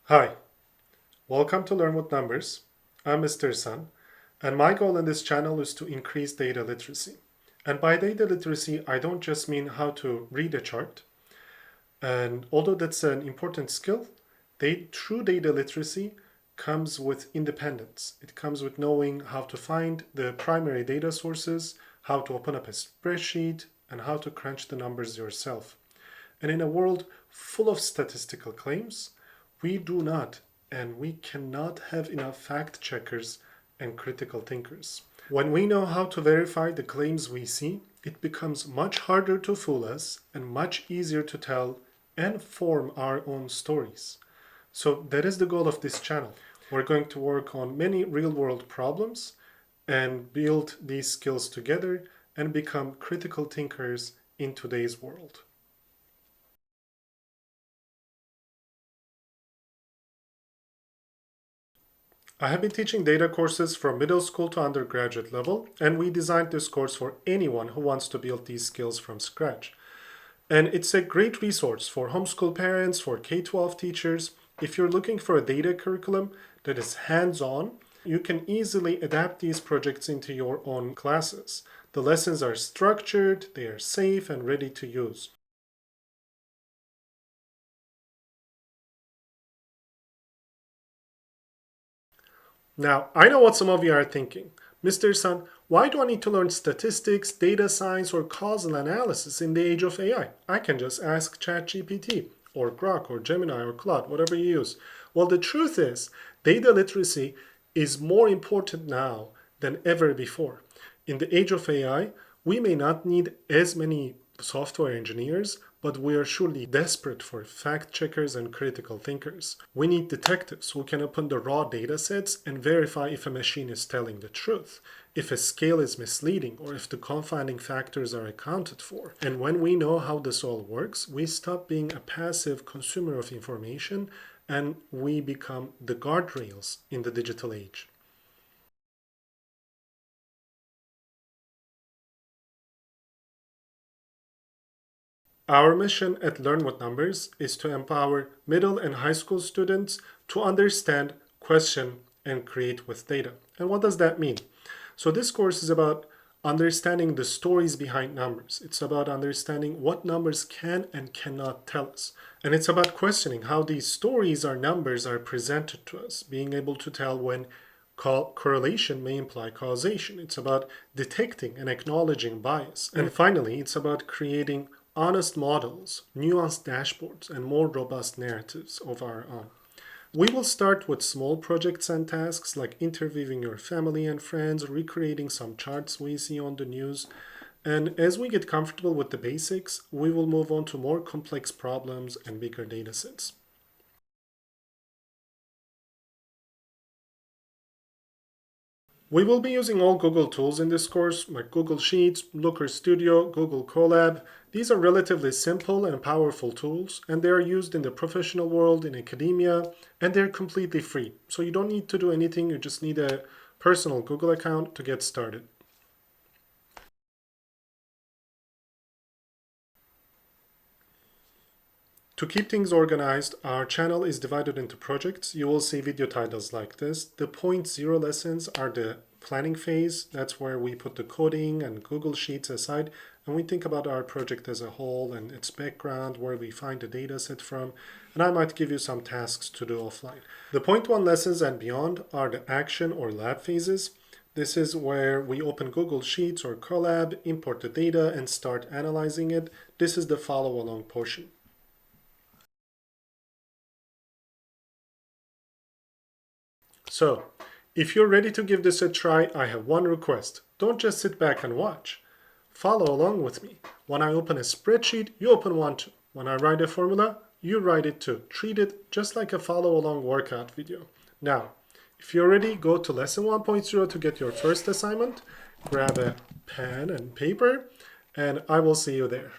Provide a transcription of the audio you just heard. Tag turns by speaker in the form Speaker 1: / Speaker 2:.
Speaker 1: Hi, welcome to Learn with Numbers. I'm Mr. Sun, and my goal in this channel is to increase data literacy. And by data literacy, I don't just mean how to read a chart. And although that's an important skill, true data literacy comes with independence. It comes with knowing how to find the primary data sources, how to open up a spreadsheet, and how to crunch the numbers yourself. And in a world full of statistical claims, we do not and we cannot have enough fact checkers and critical thinkers. When we know how to verify the claims we see, it becomes much harder to fool us and much easier to tell and form our own stories. So that is the goal of this channel. We're going to work on many real-world problems and build these skills together and become critical thinkers in today's world. I have been teaching data courses from middle school to undergraduate level, and we designed this course for anyone who wants to build these skills from scratch. And it's a great resource for homeschool parents, for K-12 teachers. If you're looking for a data curriculum that is hands-on, you can easily adapt these projects into your own classes. The lessons are structured, they are safe and ready to use. Now, I know what some of you are thinking. Mr. Sun, why do I need to learn statistics, data science, or causal analysis in the age of AI? I can just ask ChatGPT, or Grok, or Gemini, or Claude, whatever you use. Well, the truth is, data literacy is more important now than ever before. In the age of AI, we may not need as many software engineers, but we are surely desperate for fact checkers and critical thinkers. We need detectives who can open the raw data sets and verify if a machine is telling the truth, if a scale is misleading, or if the confounding factors are accounted for. And when we know how this all works, we stop being a passive consumer of information and we become the guardrails in the digital age. Our mission at Learn with Numbers is to empower middle and high school students to understand, question, and create with data. And what does that mean? So this course is about understanding the stories behind numbers. It's about understanding what numbers can and cannot tell us. And it's about questioning how these stories or numbers are presented to us, being able to tell when correlation may imply causation. It's about detecting and acknowledging bias. And finally, it's about creating honest models, nuanced dashboards, and more robust narratives of our own. We will start with small projects and tasks like interviewing your family and friends, recreating some charts we see on the news, and as we get comfortable with the basics, we will move on to more complex problems and bigger data sets. We will be using all Google tools in this course, like Google Sheets, Looker Studio, Google Colab. These are relatively simple and powerful tools, and they are used in the professional world, in academia, and they're completely free. So you don't need to do anything, you just need a personal Google account to get started. To keep things organized, our channel is divided into projects. You will see video titles like this. The point zero lessons are the planning phase. That's where we put the coding and Google Sheets aside, and we think about our project as a whole and its background, where we find the data set from, and I might give you some tasks to do offline. The point one lessons and beyond are the action or lab phases. This is where we open Google Sheets or Colab, import the data, and start analyzing it. This is the follow along portion. So, if you're ready to give this a try, I have one request. Don't just sit back and watch. Follow along with me. When I open a spreadsheet, you open one too. When I write a formula, you write it too. Treat it just like a follow along workout video. Now, if you're ready, go to lesson 1.0 to get your first assignment. Grab a pen and paper, and I will see you there.